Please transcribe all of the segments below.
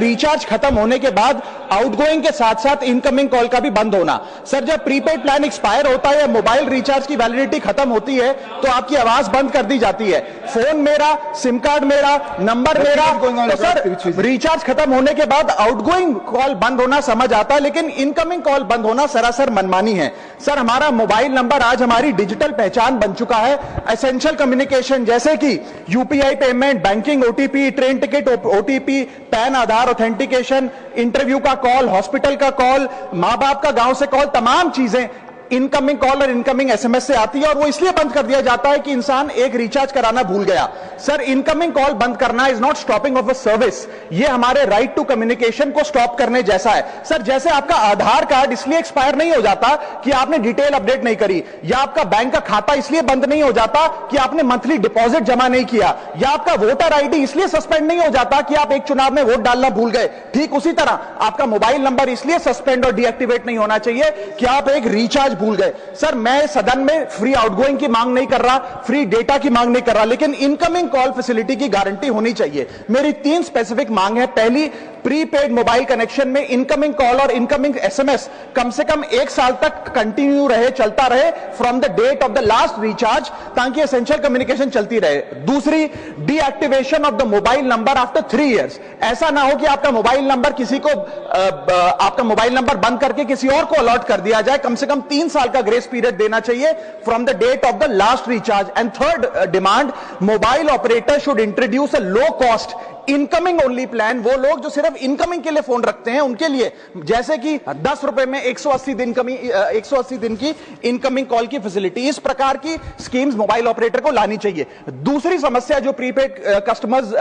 Recharge खत्म होने के बाद आउटगोइंग के साथ साथ इनकमिंग कॉल का भी बंद होना। सर, जब प्रीपेड प्लान एक्सपायर होता है या मोबाइल रिचार्ज की वैलिडिटी खत्म होती है तो आपकी आवाज बंद कर दी जाती है। फोन मेरा, सिम कार्ड मेरा, नंबर मेरा, तो सर रिचार्ज खत्म होने के बाद आउटगोइंग कॉल बंद होना समझ आता है, लेकिन इनकमिंग कॉल बंद होना सरासर मनमानी है। सर, हमारा मोबाइल नंबर आज हमारी डिजिटल पहचान बन चुका है। एसेंशियल कम्युनिकेशन जैसे कि UPI payment, banking OTP, train ticket OTP, PAN Aadhaar authentication, interview का कॉल, हॉस्पिटल का कॉल, मां बाप का गांव से कॉल, तमाम चीजें इनकमिंग कॉल और इनकमिंग एसएमएस से आती है और वो इसलिए बंद कर दिया जाता है कि इंसान एक रिचार्ज कराना भूल गया। सर, इनकमिंग कॉल बंद करना is not stopping of a service, ये हमारे राइट टू कम्युनिकेशन को स्टॉप करने जैसा है। सर, जैसे आपका आधार कार्ड इसलिए एक्सपायर नहीं हो जाता कि आपने डिटेल अपडेट नहीं करी, या आपका बैंक का खाता इसलिए बंद नहीं हो जाता कि आपने मंथली डिपॉजिट जमा नहीं किया, या आपका वोटर आईडी इसलिए सस्पेंड नहीं हो जाता कि आप एक चुनाव में वोट डालना भूल गए, ठीक उसी तरह आपका मोबाइल नंबर इसलिए सस्पेंड और डीएक्टिवेट नहीं होना चाहिए कि आप एक रिचार्ज भूल गए। सर, मैं सदन में फ्री आउटगोइंग की मांग नहीं कर रहा, फ्री डेटा की मांग नहीं कर रहा, लेकिन इनकमिंग कॉल फैसिलिटी की गारंटी होनी चाहिए। मेरी 3 स्पेसिफिक मांग है। पहली, प्रीपेड मोबाइल कनेक्शन में इनकमिंग कॉल और इनकमिंग एसएमएस कम से कम 1 साल तक कंटिन्यू रहे, चलता रहे from the date of the last recharge, ताकि एसेंशियल कम्युनिकेशन चलती रहे। दूसरी, deactivation of the mobile number after 3 years. ऐसा ना हो कि आपका मोबाइल नंबर किसी को आपका मोबाइल नंबर बंद करके किसी और को अलॉट कर दिया जाए। कम से कम 3 साल का ग्रेस पीरियड देना चाहिए from the date of the last recharge. And third demand, mobile operator should introduce a low cost incoming only plan. वो लोग जो सिर्फ इनकमिंग के लिए फोन रखते हैं उनके लिए, जैसे कि 10 रुपए में 180 दिन की इनकमिंग कॉल की फैसिलिटी, इस प्रकार की स्कीम्स मोबाइल ऑपरेटर को लानी चाहिए। दूसरी समस्या जो प्रीपेड कस्टमर्स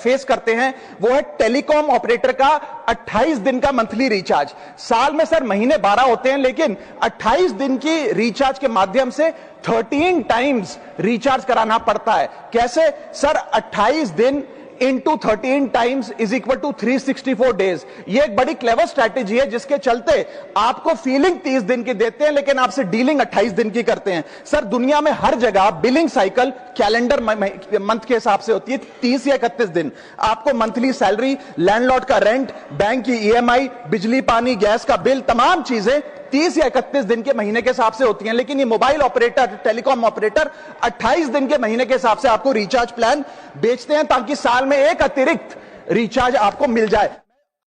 फेस करते हैं वो है टेलीकॉम ऑपरेटर का 28 दिन का मंथली रिचार्ज। साल में सर महीने 12 होते हैं, लेकिन 28 दिन की रिचार्ज के माध्यम से 13 टाइम्स रिचार्ज कराना पड़ता है। कैसे सर? 28 दिन into 13 times is equal to 364 days। ये एक बड़ी क्लेवर स्ट्रैटेजी है जिसके चलते आपको फीलिंग 30 दिन की देते हैं, लेकिन आपसे डीलिंग 28 दिन की करते हैं। सर, दुनिया में हर जगह बिलिंग साइकिल कैलेंडर मंथ के हिसाब से होती है, 30 या 31 दिन। आपको मंथली सैलरी, लैंडलॉर्ड का रेंट, बैंक की ईएमआई, बिजली पानी गैस का बिल, तमाम चीजें 30 या 31 दिन के महीने के हिसाब से होती हैं। लेकिन ये मोबाइल ऑपरेटर, टेलीकॉम ऑपरेटर 28 दिन के महीने के हिसाब से आपको रिचार्ज प्लान बेचते हैं, ताकि साल में एक अतिरिक्त रिचार्ज आपको मिल जाए।